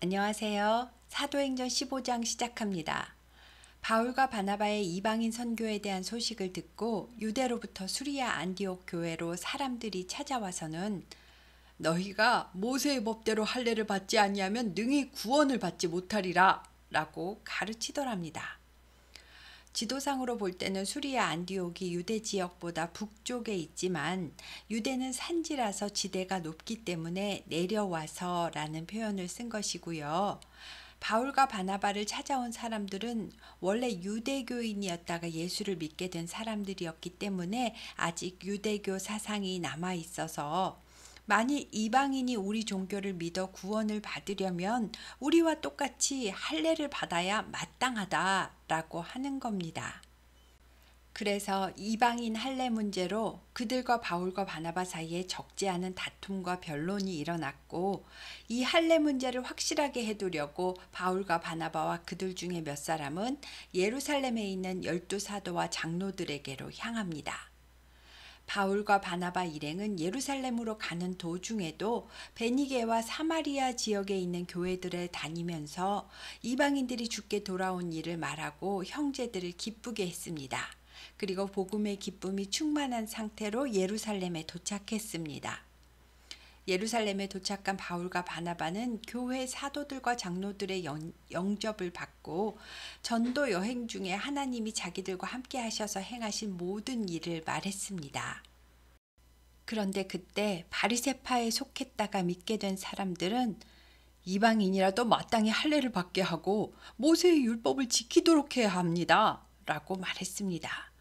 안녕하세요. 사도행전 15장 시작합니다. 바울과 바나바의 이방인 선교에 대한 소식을 듣고 유대로부터 수리아 안디옥 교회로 사람들이 찾아와서는 너희가 모세의 법대로 할례를 받지 아니하면 능히 구원을 받지 못하리라 라고 가르치더랍니다. 지도상으로 볼 때는 수리아 안디옥이 유대 지역보다 북쪽에 있지만 유대는 산지라서 지대가 높기 때문에 내려와서 라는 표현을 쓴 것이고요. 바울과 바나바를 찾아온 사람들은 원래 유대교인이었다가 예수를 믿게 된 사람들이었기 때문에 아직 유대교 사상이 남아 있어서 만일 이방인이 우리 종교를 믿어 구원을 받으려면 우리와 똑같이 할례를 받아야 마땅하다라고 하는 겁니다. 그래서 이방인 할례 문제로 그들과 바울과 바나바 사이에 적지 않은 다툼과 변론이 일어났고, 이 할례 문제를 확실하게 해두려고 바울과 바나바와 그들 중에 몇 사람은 예루살렘에 있는 12사도와 장로들에게로 향합니다. 바울과 바나바 일행은 예루살렘으로 가는 도중에도 베니게와 사마리아 지역에 있는 교회들을 다니면서 이방인들이 주께 돌아온 일을 말하고 형제들을 기쁘게 했습니다. 그리고 복음의 기쁨이 충만한 상태로 예루살렘에 도착했습니다. 예루살렘에 도착한 바울과 바나바는 교회 사도들과 장로들의 영접을 받고 전도 여행 중에 하나님이 자기들과 함께 하셔서 행하신 모든 일을 말했습니다. 그런데 그때 바리새파에 속했다가 믿게 된 사람들은 이방인이라도 마땅히 할례를 받게 하고 모세의 율법을 지키도록 해야 합니다 라고 말했습니다.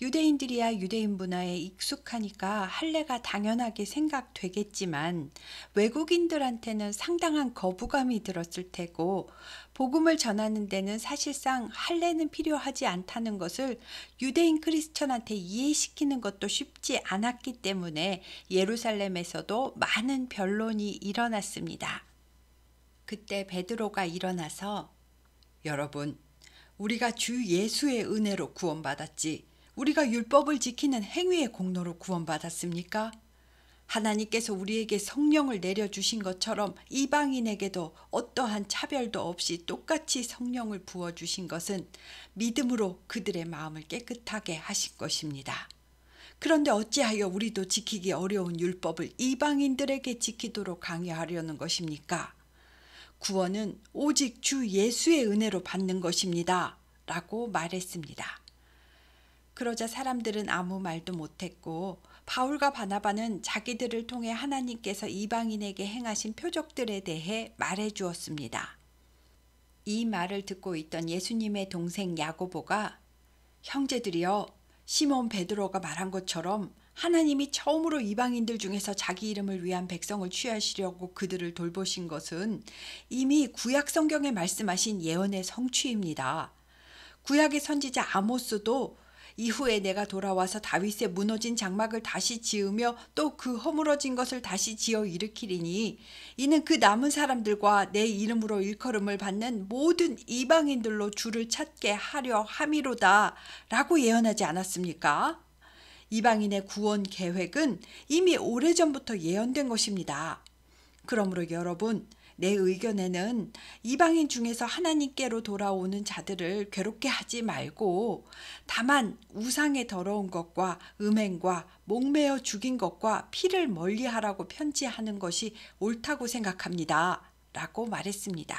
유대인들이야 유대인 문화에 익숙하니까 할례가 당연하게 생각되겠지만 외국인들한테는 상당한 거부감이 들었을 테고, 복음을 전하는 데는 사실상 할례는 필요하지 않다는 것을 유대인 크리스천한테 이해시키는 것도 쉽지 않았기 때문에 예루살렘에서도 많은 변론이 일어났습니다. 그때 베드로가 일어나서 여러분, 우리가 주 예수의 은혜로 구원받았지 우리가 율법을 지키는 행위의 공로로 구원받았습니까? 하나님께서 우리에게 성령을 내려주신 것처럼 이방인에게도 어떠한 차별도 없이 똑같이 성령을 부어주신 것은 믿음으로 그들의 마음을 깨끗하게 하신 것입니다. 그런데 어찌하여 우리도 지키기 어려운 율법을 이방인들에게 지키도록 강요하려는 것입니까? 구원은 오직 주 예수의 은혜로 받는 것입니다 라고 말했습니다. 그러자 사람들은 아무 말도 못했고, 바울과 바나바는 자기들을 통해 하나님께서 이방인에게 행하신 표적들에 대해 말해 주었습니다. 이 말을 듣고 있던 예수님의 동생 야고보가 형제들이여, 시몬 베드로가 말한 것처럼 하나님이 처음으로 이방인들 중에서 자기 이름을 위한 백성을 취하시려고 그들을 돌보신 것은 이미 구약 성경에 말씀하신 예언의 성취입니다. 구약의 선지자 아모스도 이후에 내가 돌아와서 다윗의 무너진 장막을 다시 지으며 또 그 허물어진 것을 다시 지어 일으키리니 이는 그 남은 사람들과 내 이름으로 일컬음을 받는 모든 이방인들로 주를 찾게 하려 함이로다 라고 예언하지 않았습니까? 이방인의 구원 계획은 이미 오래전부터 예언된 것입니다. 그러므로 여러분, 내 의견에는 이방인 중에서 하나님께로 돌아오는 자들을 괴롭게 하지 말고 다만 우상의 더러운 것과 음행과 목매어 죽인 것과 피를 멀리하라고 편지하는 것이 옳다고 생각합니다 라고 말했습니다.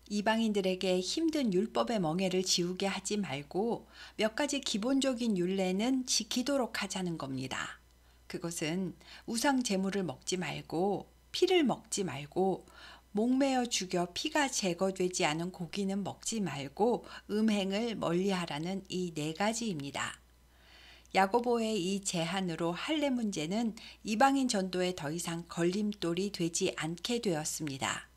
이방인들에게 힘든 율법의 멍에를 지우게 하지 말고 몇 가지 기본적인 율례는 지키도록 하자는 겁니다. 그것은 우상 제물을 먹지 말고 피를 먹지 말고 목매어 죽여 피가 제거되지 않은 고기는 먹지 말고 음행을 멀리하라는 이 4가지입니다. 야고보의 이 제안으로 할례 문제는 이방인 전도에 더 이상 걸림돌이 되지 않게 되었습니다.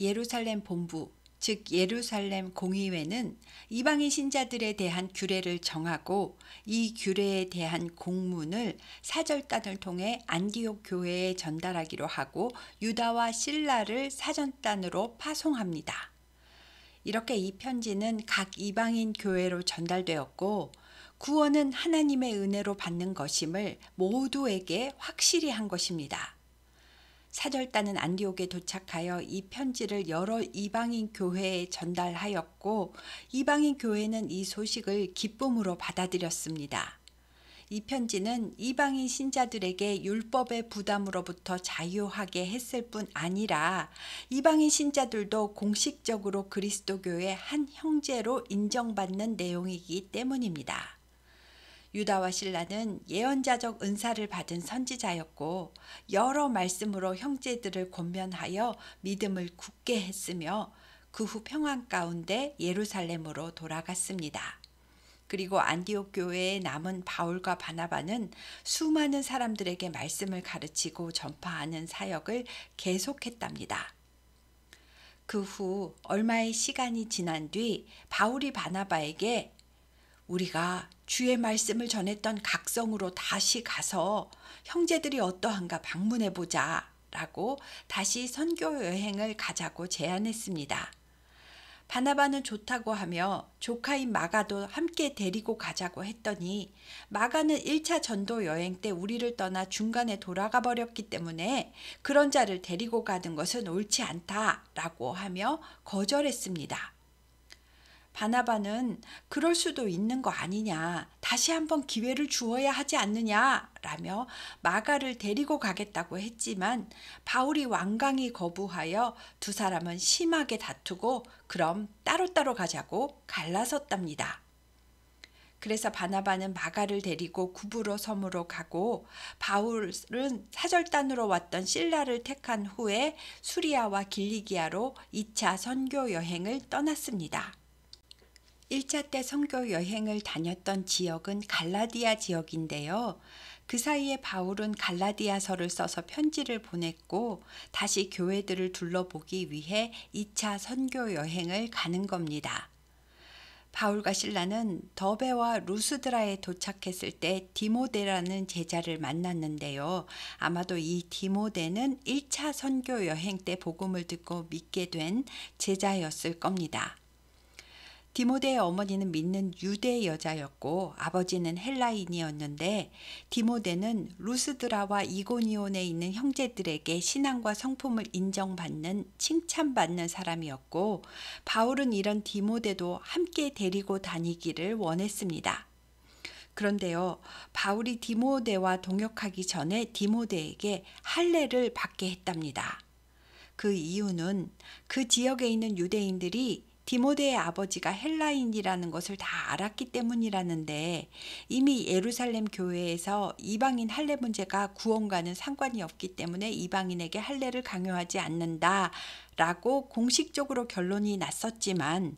예루살렘 본부, 즉 예루살렘 공의회는 이방인 신자들에 대한 규례를 정하고 이 규례에 대한 공문을 사절단을 통해 안디옥 교회에 전달하기로 하고 유다와 실라를 사절단으로 파송합니다. 이렇게 이 편지는 각 이방인 교회로 전달되었고, 구원은 하나님의 은혜로 받는 것임을 모두에게 확실히 한 것입니다. 사절단은 안디옥에 도착하여 이 편지를 여러 이방인 교회에 전달하였고 이방인 교회는 이 소식을 기쁨으로 받아들였습니다. 이 편지는 이방인 신자들에게 율법의 부담으로부터 자유하게 했을 뿐 아니라 이방인 신자들도 공식적으로 그리스도교의 한 형제로 인정받는 내용이기 때문입니다. 유다와 실라는 예언자적 은사를 받은 선지자였고 여러 말씀으로 형제들을 권면하여 믿음을 굳게 했으며 그 후 평안 가운데 예루살렘으로 돌아갔습니다. 그리고 안디옥 교회에 남은 바울과 바나바는 수많은 사람들에게 말씀을 가르치고 전파하는 사역을 계속했답니다. 그 후 얼마의 시간이 지난 뒤 바울이 바나바에게 우리가 주의 말씀을 전했던 각성으로 다시 가서 형제들이 어떠한가 방문해 보자 라고 다시 선교 여행을 가자고 제안했습니다. 바나바는 좋다고 하며 조카인 마가도 함께 데리고 가자고 했더니 마가는 1차 전도 여행 때 우리를 떠나 중간에 돌아가 버렸기 때문에 그런 자를 데리고 가는 것은 옳지 않다라고 하며 거절했습니다. 바나바는 그럴 수도 있는 거 아니냐, 다시 한번 기회를 주어야 하지 않느냐 라며 마가를 데리고 가겠다고 했지만 바울이 완강히 거부하여 두 사람은 심하게 다투고 그럼 따로따로 가자고 갈라섰답니다. 그래서 바나바는 마가를 데리고 구브로 섬으로 가고 바울은 사절단으로 왔던 실라를 택한 후에 수리아와 길리기아로 2차 선교 여행을 떠났습니다. 1차 때 선교 여행을 다녔던 지역은 갈라디아 지역인데요. 그 사이에 바울은 갈라디아서를 써서 편지를 보냈고 다시 교회들을 둘러보기 위해 2차 선교 여행을 가는 겁니다. 바울과 실라는 더베와 루스드라에 도착했을 때 디모데라는 제자를 만났는데요. 아마도 이 디모데는 1차 선교 여행 때 복음을 듣고 믿게 된 제자였을 겁니다. 디모데의 어머니는 믿는 유대 여자였고 아버지는 헬라인이었는데 디모데는 루스드라와 이고니온에 있는 형제들에게 신앙과 성품을 인정받는 칭찬받는 사람이었고 바울은 이런 디모데도 함께 데리고 다니기를 원했습니다. 그런데요, 바울이 디모데와 동역하기 전에 디모데에게 할례를 받게 했답니다. 그 이유는 그 지역에 있는 유대인들이 디모데의 아버지가 헬라인이라는 것을 다 알았기 때문이라는데 이미 예루살렘 교회에서 이방인 할례 문제가 구원과는 상관이 없기 때문에 이방인에게 할례를 강요하지 않는다라고 공식적으로 결론이 났었지만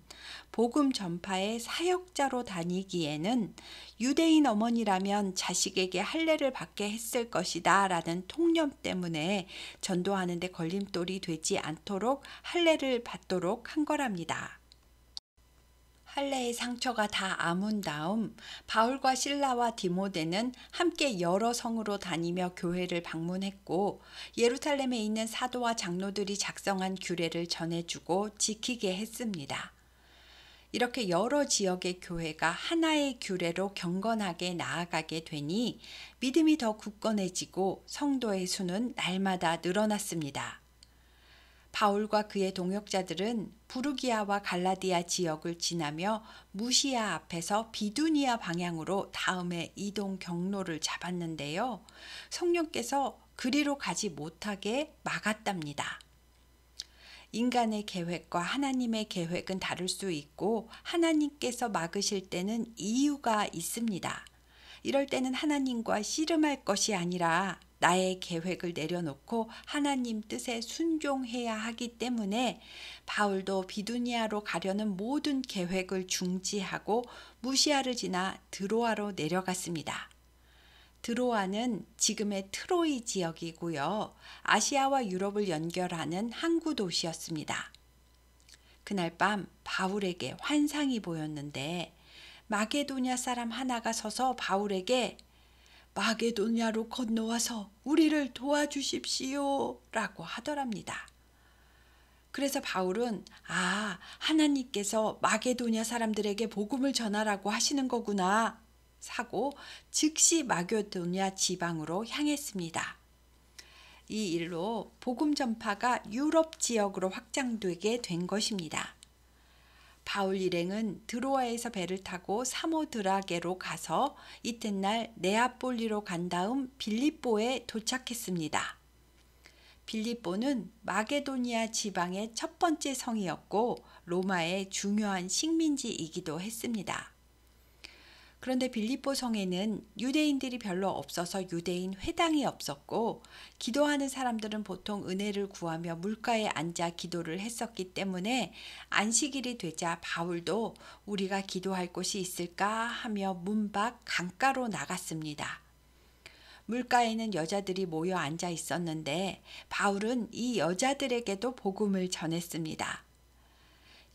복음 전파의 사역자로 다니기에는 유대인 어머니라면 자식에게 할례를 받게 했을 것이다 라는 통념 때문에 전도하는 데 걸림돌이 되지 않도록 할례를 받도록 한 거랍니다. 할례의 상처가 다 아문 다음 바울과 실라와 디모데는 함께 여러 성으로 다니며 교회를 방문했고 예루살렘에 있는 사도와 장로들이 작성한 규례를 전해주고 지키게 했습니다. 이렇게 여러 지역의 교회가 하나의 규례로 경건하게 나아가게 되니 믿음이 더 굳건해지고 성도의 수는 날마다 늘어났습니다. 바울과 그의 동역자들은 부르기아와 갈라디아 지역을 지나며 무시아 앞에서 비두니아 방향으로 다음에 이동 경로를 잡았는데요. 성령께서 그리로 가지 못하게 막았답니다. 인간의 계획과 하나님의 계획은 다를 수 있고 하나님께서 막으실 때는 이유가 있습니다. 이럴 때는 하나님과 씨름할 것이 아니라 나의 계획을 내려놓고 하나님 뜻에 순종해야 하기 때문에 바울도 비두니아로 가려는 모든 계획을 중지하고 무시아를 지나 드로아로 내려갔습니다. 드로아는 지금의 트로이 지역이고요. 아시아와 유럽을 연결하는 항구 도시였습니다. 그날 밤 바울에게 환상이 보였는데 마게도냐 사람 하나가 서서 바울에게 마게도냐로 건너와서 우리를 도와주십시오 라고 하더랍니다. 그래서 바울은 하나님께서 마게도냐 사람들에게 복음을 전하라고 하시는 거구나 사고 즉시 마게도냐 지방으로 향했습니다. 이 일로 복음 전파가 유럽 지역으로 확장되게 된 것입니다. 바울 일행은 드로아에서 배를 타고 사모드라게로 가서 이튿날 네아폴리로 간 다음 빌립보에 도착했습니다. 빌립보는 마게도니아 지방의 첫 번째 성이었고 로마의 중요한 식민지이기도 했습니다. 그런데 빌립보 성에는 유대인들이 별로 없어서 유대인 회당이 없었고 기도하는 사람들은 보통 은혜를 구하며 물가에 앉아 기도를 했었기 때문에 안식일이 되자 바울도 우리가 기도할 곳이 있을까 하며 문 밖 강가로 나갔습니다. 물가에는 여자들이 모여 앉아 있었는데 바울은 이 여자들에게도 복음을 전했습니다.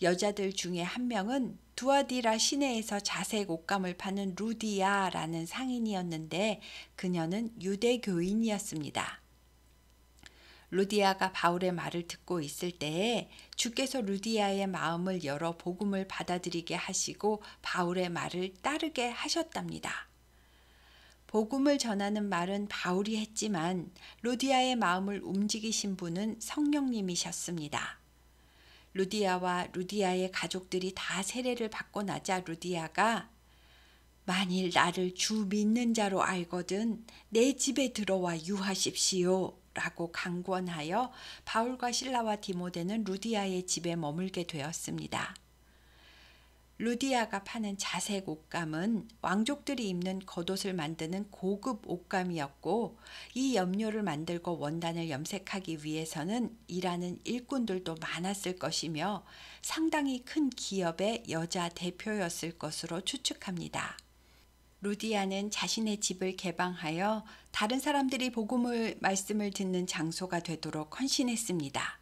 여자들 중에 한 명은 두아디라 시내에서 자색 옷감을 파는 루디아라는 상인이었는데 그녀는 유대교인이었습니다. 루디아가 바울의 말을 듣고 있을 때에 주께서 루디아의 마음을 열어 복음을 받아들이게 하시고 바울의 말을 따르게 하셨답니다. 복음을 전하는 말은 바울이 했지만 루디아의 마음을 움직이신 분은 성령님이셨습니다. 루디아와 루디아의 가족들이 다 세례를 받고 나자 루디아가 만일 나를 주 믿는 자로 알거든 내 집에 들어와 유하십시오 라고 강권하여 바울과 실라와 디모데는 루디아의 집에 머물게 되었습니다. 루디아가 파는 자색 옷감은 왕족들이 입는 겉옷을 만드는 고급 옷감이었고 이 염료를 만들고 원단을 염색하기 위해서는 일하는 일꾼들도 많았을 것이며 상당히 큰 기업의 여자 대표였을 것으로 추측합니다. 루디아는 자신의 집을 개방하여 다른 사람들이 말씀을 듣는 장소가 되도록 헌신했습니다.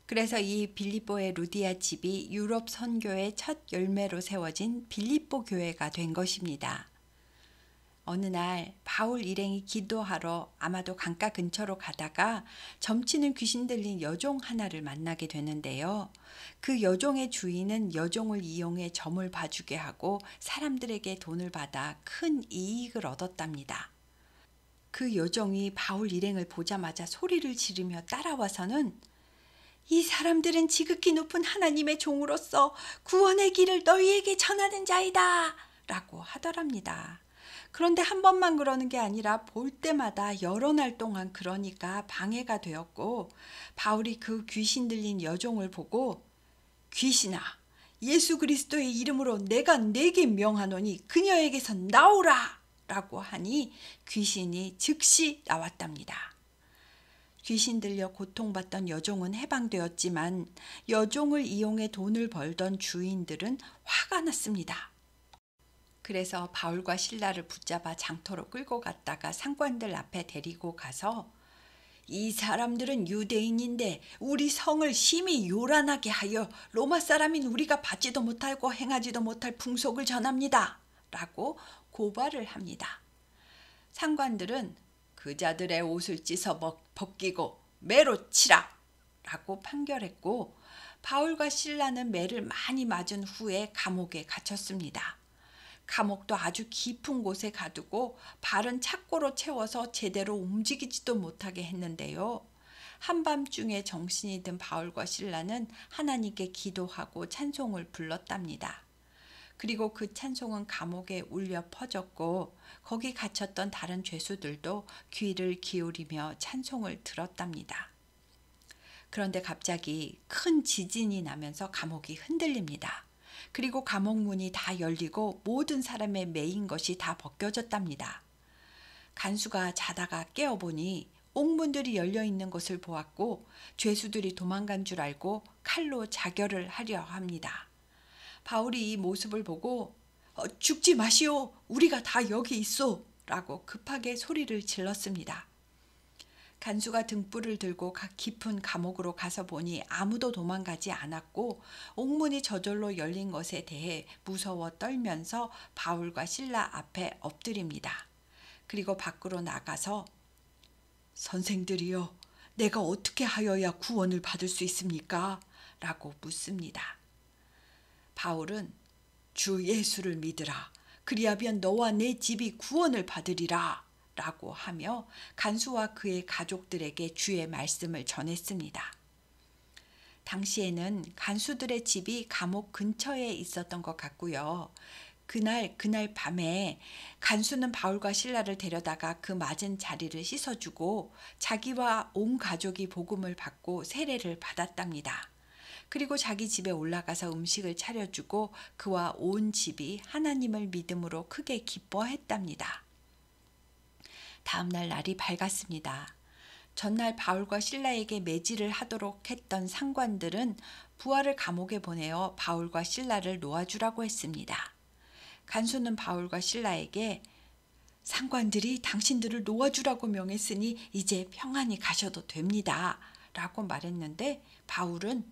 그래서 이 빌립보의 루디아 집이 유럽 선교의 첫 열매로 세워진 빌립보 교회가 된 것입니다. 어느 날 바울 일행이 기도하러 아마도 강가 근처로 가다가 점치는 귀신 들린 여종 하나를 만나게 되는데요. 그 여종의 주인은 여종을 이용해 점을 봐주게 하고 사람들에게 돈을 받아 큰 이익을 얻었답니다. 그 여종이 바울 일행을 보자마자 소리를 지르며 따라와서는 이 사람들은 지극히 높은 하나님의 종으로서 구원의 길을 너희에게 전하는 자이다 라고 하더랍니다. 그런데 한 번만 그러는 게 아니라 볼 때마다 여러 날 동안 그러니까 방해가 되었고 바울이 그 귀신 들린 여종을 보고 귀신아 예수 그리스도의 이름으로 내가 네게 명하노니 그녀에게서 나오라 라고 하니 귀신이 즉시 나왔답니다. 귀신 들려 고통받던 여종은 해방되었지만 여종을 이용해 돈을 벌던 주인들은 화가 났습니다. 그래서 바울과 실라를 붙잡아 장터로 끌고 갔다가 상관들 앞에 데리고 가서 이 사람들은 유대인인데 우리 성을 심히 요란하게 하여 로마 사람인 우리가 받지도 못하고 행하지도 못할 풍속을 전합니다. 라고 고발을 합니다. 상관들은 그 자들의 옷을 찢어 벗기고 매로 치라 라고 판결했고 바울과 실라는 매를 많이 맞은 후에 감옥에 갇혔습니다. 감옥도 아주 깊은 곳에 가두고 발은 착고로 채워서 제대로 움직이지도 못하게 했는데요. 한밤중에 정신이 든 바울과 실라는 하나님께 기도하고 찬송을 불렀답니다. 그리고 그 찬송은 감옥에 울려 퍼졌고 거기 갇혔던 다른 죄수들도 귀를 기울이며 찬송을 들었답니다. 그런데 갑자기 큰 지진이 나면서 감옥이 흔들립니다. 그리고 감옥 문이 다 열리고 모든 사람의 매인 것이 다 벗겨졌답니다. 간수가 자다가 깨어보니 옥문들이 열려있는 것을 보았고 죄수들이 도망간 줄 알고 칼로 자결을 하려 합니다. 바울이 이 모습을 보고 죽지 마시오 우리가 다 여기 있소 라고 급하게 소리를 질렀습니다. 간수가 등불을 들고 깊은 감옥으로 가서 보니 아무도 도망가지 않았고 옥문이 저절로 열린 것에 대해 무서워 떨면서 바울과 실라 앞에 엎드립니다. 그리고 밖으로 나가서 선생들이여 내가 어떻게 하여야 구원을 받을 수 있습니까? 라고 묻습니다. 바울은 주 예수를 믿으라. 그리하면 너와 내 집이 구원을 받으리라. 라고 하며 간수와 그의 가족들에게 주의 말씀을 전했습니다. 당시에는 간수들의 집이 감옥 근처에 있었던 것 같고요. 그날 밤에 간수는 바울과 실라를 데려다가 그 맞은 자리를 씻어주고 자기와 온 가족이 복음을 받고 세례를 받았답니다. 그리고 자기 집에 올라가서 음식을 차려주고 그와 온 집이 하나님을 믿음으로 크게 기뻐했답니다. 다음날 날이 밝았습니다. 전날 바울과 실라에게 매질을 하도록 했던 상관들은 부하를 감옥에 보내어 바울과 실라를 놓아주라고 했습니다. 간수는 바울과 실라에게 상관들이 당신들을 놓아주라고 명했으니 이제 평안히 가셔도 됩니다. 라고 말했는데 바울은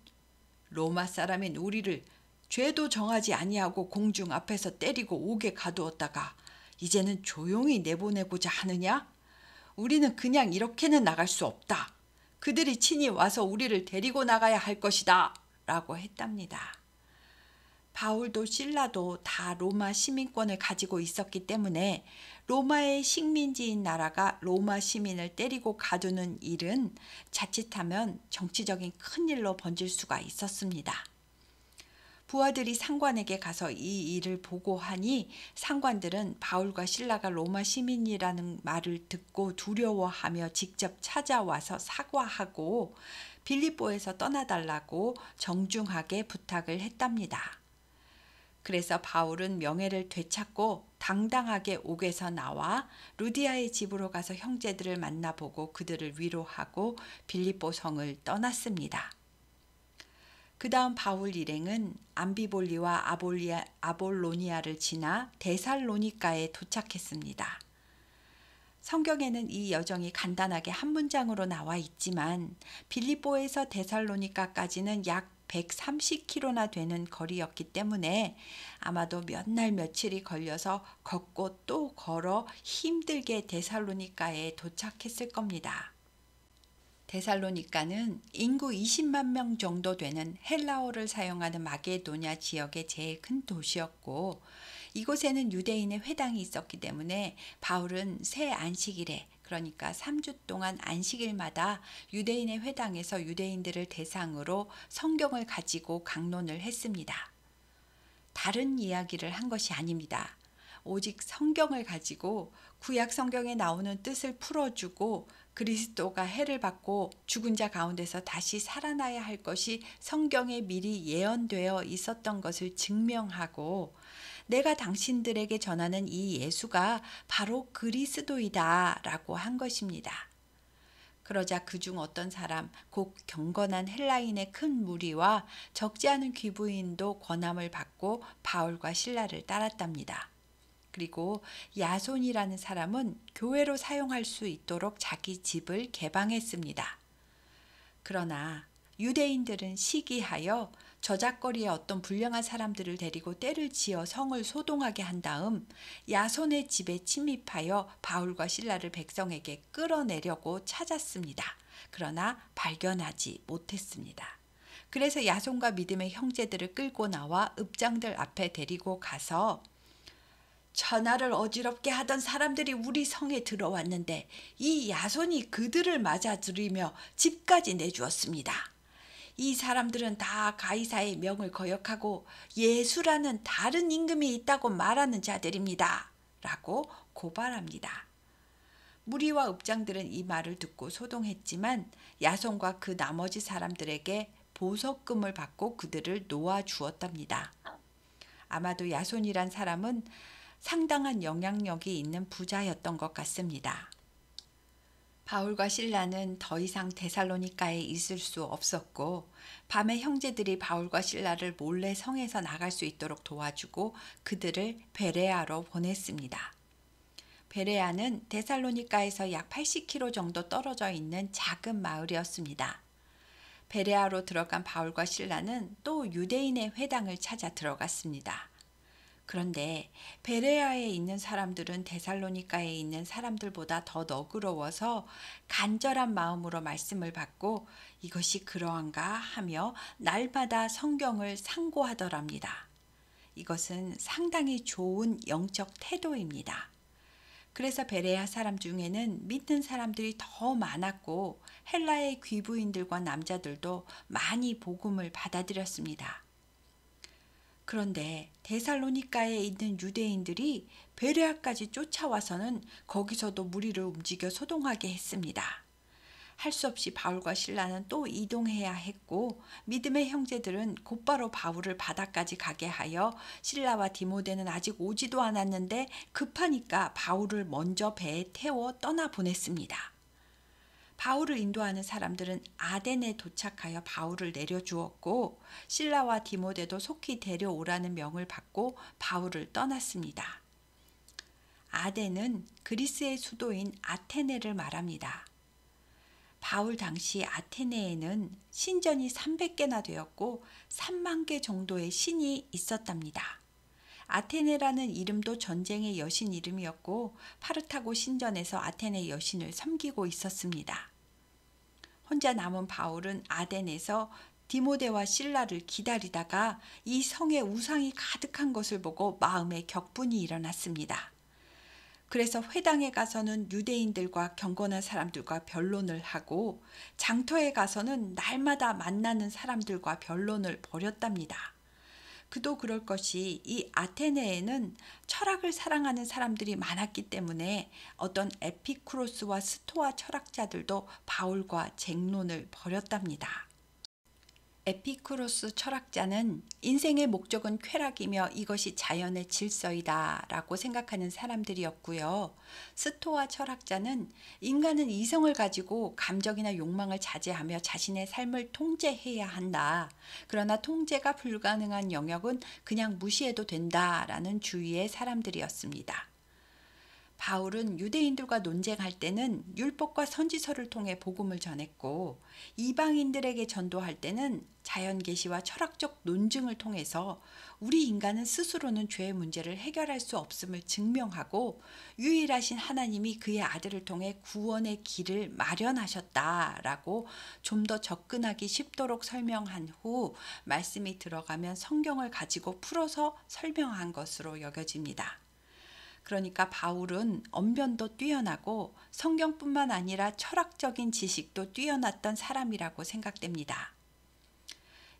로마 사람인 우리를 죄도 정하지 아니하고 공중 앞에서 때리고 옥에 가두었다가 이제는 조용히 내보내고자 하느냐? 우리는 그냥 이렇게는 나갈 수 없다. 그들이 친히 와서 우리를 데리고 나가야 할 것이다. 라고 했답니다. 바울도 실라도 다 로마 시민권을 가지고 있었기 때문에 로마의 식민지인 나라가 로마 시민을 때리고 가두는 일은 자칫하면 정치적인 큰 일로 번질 수가 있었습니다. 부하들이 상관에게 가서 이 일을 보고하니 상관들은 바울과 실라가 로마 시민이라는 말을 듣고 두려워하며 직접 찾아와서 사과하고 빌립보에서 떠나달라고 정중하게 부탁을 했답니다. 그래서 바울은 명예를 되찾고 당당하게 옥에서 나와 루디아의 집으로 가서 형제들을 만나보고 그들을 위로하고 빌립보 성을 떠났습니다. 그 다음 바울 일행은 암비볼리와 아볼로니아를 지나 데살로니가에 도착했습니다. 성경에는 이 여정이 간단하게 한 문장으로 나와 있지만 빌립보에서 데살로니가까지는 약 130km나 되는 거리였기 때문에 아마도 몇 날 며칠이 걸려서 걷고 또 걸어 힘들게 데살로니가에 도착했을 겁니다. 데살로니가는 인구 20만 명 정도 되는 헬라어를 사용하는 마게도냐 지역의 제일 큰 도시였고 이곳에는 유대인의 회당이 있었기 때문에 바울은 새 안식일에 그러니까 3주 동안 안식일마다 유대인의 회당에서 유대인들을 대상으로 성경을 가지고 강론을 했습니다. 다른 이야기를 한 것이 아닙니다. 오직 성경을 가지고 구약 성경에 나오는 뜻을 풀어주고 그리스도가 해를 받고 죽은 자 가운데서 다시 살아나야 할 것이 성경에 미리 예언되어 있었던 것을 증명하고 내가 당신들에게 전하는 이 예수가 바로 그리스도이다 라고 한 것입니다. 그러자 그중 어떤 사람, 곧 경건한 헬라인의 큰 무리와 적지 않은 귀부인도 권함을 받고 바울과 실라를 따랐답니다. 그리고 야손이라는 사람은 교회로 사용할 수 있도록 자기 집을 개방했습니다. 그러나 유대인들은 시기하여 저작거리에 어떤 불량한 사람들을 데리고 떼를 지어 성을 소동하게 한 다음 야손의 집에 침입하여 바울과 실라를 백성에게 끌어내려고 찾았습니다. 그러나 발견하지 못했습니다. 그래서 야손과 믿음의 형제들을 끌고 나와 읍장들 앞에 데리고 가서 전하를 어지럽게 하던 사람들이 우리 성에 들어왔는데 이 야손이 그들을 맞아들이며 집까지 내주었습니다. 이 사람들은 다 가이사의 명을 거역하고 예수라는 다른 임금이 있다고 말하는 자들입니다. 라고 고발합니다. 무리와 읍장들은 이 말을 듣고 소동했지만 야손과 그 나머지 사람들에게 보석금을 받고 그들을 놓아주었답니다. 아마도 야손이란 사람은 상당한 영향력이 있는 부자였던 것 같습니다. 바울과 실라는 더 이상 데살로니가에 있을 수 없었고 밤에 형제들이 바울과 실라를 몰래 성에서 나갈 수 있도록 도와주고 그들을 베레아로 보냈습니다. 베레아는 데살로니가에서 약 80km 정도 떨어져 있는 작은 마을이었습니다. 베레아로 들어간 바울과 실라는 또 유대인의 회당을 찾아 들어갔습니다. 그런데 베레아에 있는 사람들은 데살로니가에 있는 사람들보다 더 너그러워서 간절한 마음으로 말씀을 받고 이것이 그러한가 하며 날마다 성경을 상고하더랍니다. 이것은 상당히 좋은 영적 태도입니다. 그래서 베레아 사람 중에는 믿는 사람들이 더 많았고 헬라의 귀부인들과 남자들도 많이 복음을 받아들였습니다. 그런데 데살로니가에 있는 유대인들이 베레아까지 쫓아와서는 거기서도 무리를 움직여 소동하게 했습니다. 할 수 없이 바울과 실라는 또 이동해야 했고 믿음의 형제들은 곧바로 바울을 바다까지 가게 하여 실라와 디모데는 아직 오지도 않았는데 급하니까 바울을 먼저 배에 태워 떠나 보냈습니다. 바울을 인도하는 사람들은 아덴에 도착하여 바울을 내려주었고 실라와 디모데도 속히 데려오라는 명을 받고 바울을 떠났습니다. 아덴은 그리스의 수도인 아테네를 말합니다. 바울 당시 아테네에는 신전이 300개나 되었고 3만 개 정도의 신이 있었답니다. 아테네라는 이름도 전쟁의 여신 이름이었고 파르타고 신전에서 아테네 여신을 섬기고 있었습니다. 혼자 남은 바울은 아덴에서 디모데와 실라를 기다리다가 이 성에 우상이 가득한 것을 보고 마음에 격분이 일어났습니다. 그래서 회당에 가서는 유대인들과 경건한 사람들과 변론을 하고 장터에 가서는 날마다 만나는 사람들과 변론을 벌였답니다. 그도 그럴 것이 이 아테네에는 철학을 사랑하는 사람들이 많았기 때문에 어떤 에피쿠로스와 스토아 철학자들도 바울과 쟁론을 벌였답니다. 에피쿠로스 철학자는 인생의 목적은 쾌락이며 이것이 자연의 질서이다 라고 생각하는 사람들이었고요. 스토아 철학자는 인간은 이성을 가지고 감정이나 욕망을 자제하며 자신의 삶을 통제해야 한다. 그러나 통제가 불가능한 영역은 그냥 무시해도 된다라는 주의의 사람들이었습니다. 바울은 유대인들과 논쟁할 때는 율법과 선지서를 통해 복음을 전했고 이방인들에게 전도할 때는 자연계시와 철학적 논증을 통해서 우리 인간은 스스로는 죄의 문제를 해결할 수 없음을 증명하고 유일하신 하나님이 그의 아들을 통해 구원의 길을 마련하셨다라고 좀 더 접근하기 쉽도록 설명한 후 말씀이 들어가면 성경을 가지고 풀어서 설명한 것으로 여겨집니다. 그러니까 바울은 언변도 뛰어나고 성경뿐만 아니라 철학적인 지식도 뛰어났던 사람이라고 생각됩니다.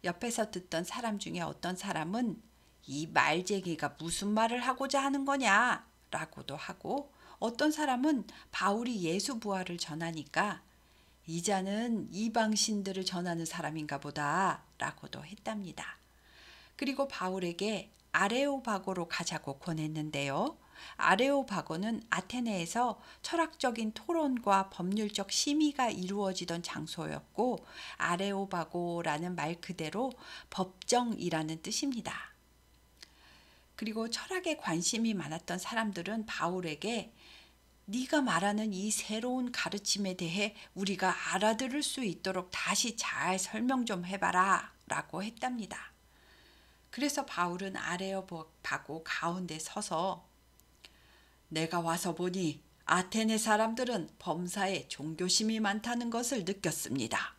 옆에서 듣던 사람 중에 어떤 사람은 이 말쟁이가 무슨 말을 하고자 하는 거냐 라고도 하고 어떤 사람은 바울이 예수 부활을 전하니까 이 자는 이방신들을 전하는 사람인가 보다 라고도 했답니다. 그리고 바울에게 아레오바고로 가자고 권했는데요. 아레오바고는 아테네에서 철학적인 토론과 법률적 심의가 이루어지던 장소였고 아레오바고라는 말 그대로 법정이라는 뜻입니다. 그리고 철학에 관심이 많았던 사람들은 바울에게 네가 말하는 이 새로운 가르침에 대해 우리가 알아들을 수 있도록 다시 잘 설명 좀 해봐라 라고 했답니다. 그래서 바울은 아레오바고 가운데 서서 내가 와서 보니 아테네 사람들은 범사에 종교심이 많다는 것을 느꼈습니다.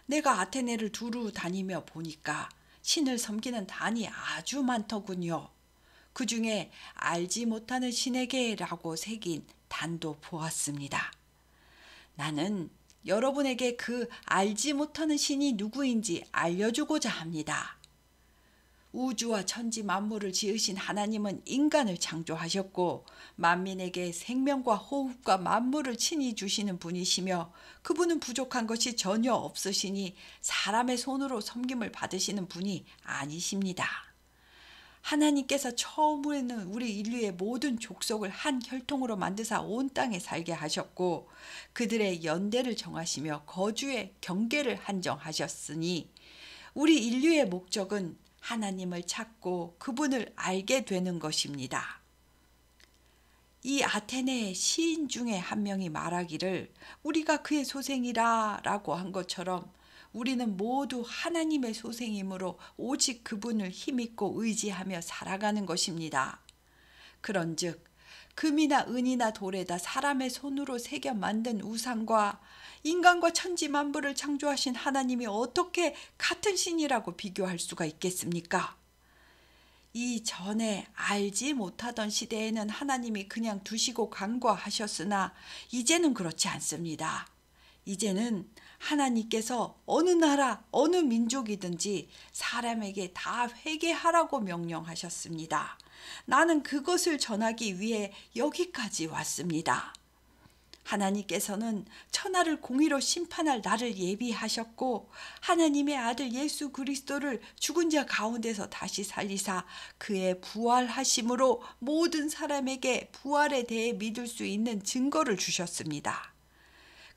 내가 아테네를 두루 다니며 보니까 신을 섬기는 단이 아주 많더군요. 그 중에 알지 못하는 신에게라고 새긴 단도 보았습니다. 나는 여러분에게 그 알지 못하는 신이 누구인지 알려주고자 합니다. 우주와 천지 만물을 지으신 하나님은 인간을 창조하셨고 만민에게 생명과 호흡과 만물을 친히 주시는 분이시며 그분은 부족한 것이 전혀 없으시니 사람의 손으로 섬김을 받으시는 분이 아니십니다. 하나님께서 처음에는 우리 인류의 모든 족속을 한 혈통으로 만드사 온 땅에 살게 하셨고 그들의 연대를 정하시며 거주의 경계를 한정하셨으니 우리 인류의 목적은 하나님을 찾고 그분을 알게 되는 것입니다. 이 아테네의 시인 중에 한 명이 말하기를 우리가 그의 소생이라 라고 한 것처럼 우리는 모두 하나님의 소생이므로 오직 그분을 힘입고 의지하며 살아가는 것입니다. 그런즉 금이나 은이나 돌에다 사람의 손으로 새겨 만든 우상과 인간과 천지 만물을 창조하신 하나님이 어떻게 같은 신이라고 비교할 수가 있겠습니까? 이전에 알지 못하던 시대에는 하나님이 그냥 두시고 간과하셨으나 이제는 그렇지 않습니다. 이제는 하나님께서 어느 나라, 어느 민족이든지 사람에게 다 회개하라고 명령하셨습니다. 나는 그것을 전하기 위해 여기까지 왔습니다. 하나님께서는 천하를 공의로 심판할 날을 예비하셨고 하나님의 아들 예수 그리스도를 죽은 자 가운데서 다시 살리사 그의 부활하심으로 모든 사람에게 부활에 대해 믿을 수 있는 증거를 주셨습니다.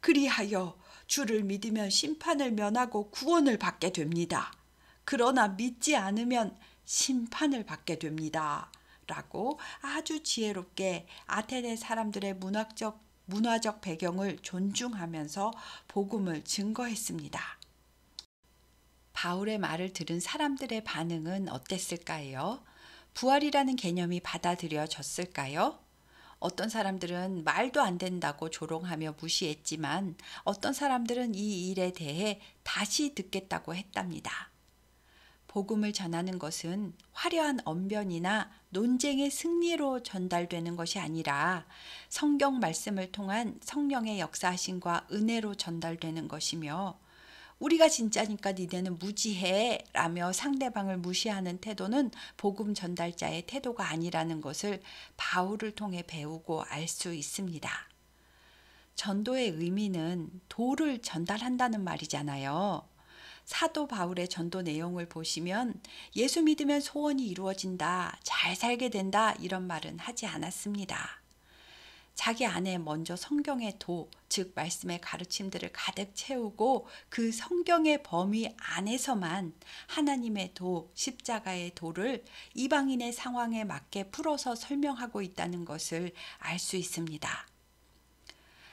그리하여 주를 믿으면 심판을 면하고 구원을 받게 됩니다. 그러나 믿지 않으면 심판을 받게 됩니다. 라고 아주 지혜롭게 아테네 사람들의 문화적 배경을 존중하면서 복음을 증거했습니다. 바울의 말을 들은 사람들의 반응은 어땠을까요? 부활이라는 개념이 받아들여졌을까요? 어떤 사람들은 말도 안 된다고 조롱하며 무시했지만 어떤 사람들은 이 일에 대해 다시 듣겠다고 했답니다. 복음을 전하는 것은 화려한 언변이나 논쟁의 승리로 전달되는 것이 아니라 성경 말씀을 통한 성령의 역사하심과 은혜로 전달되는 것이며 우리가 진짜니까 니네는 무지해 라며 상대방을 무시하는 태도는 복음 전달자의 태도가 아니라는 것을 바울을 통해 배우고 알 수 있습니다. 전도의 의미는 도를 전달한다는 말이잖아요. 사도 바울의 전도 내용을 보시면 예수 믿으면 소원이 이루어진다, 잘 살게 된다 이런 말은 하지 않았습니다. 자기 안에 먼저 성경의 도, 즉 말씀의 가르침들을 가득 채우고 그 성경의 범위 안에서만 하나님의 도, 십자가의 도를 이방인의 상황에 맞게 풀어서 설명하고 있다는 것을 알 수 있습니다.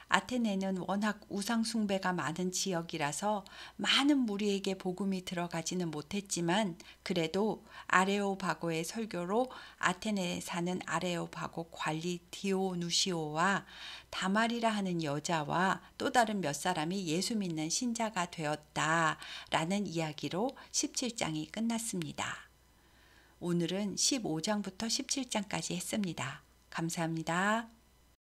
아테네는 워낙 우상 숭배가 많은 지역이라서 많은 무리에게 복음이 들어가지는 못했지만 그래도 아레오바고의 설교로 아테네에 사는 아레오바고 관리 디오누시오와 다말이라 하는 여자와 또 다른 몇 사람이 예수 믿는 신자가 되었다라는 이야기로 17장이 끝났습니다. 오늘은 15장부터 17장까지 했습니다. 감사합니다.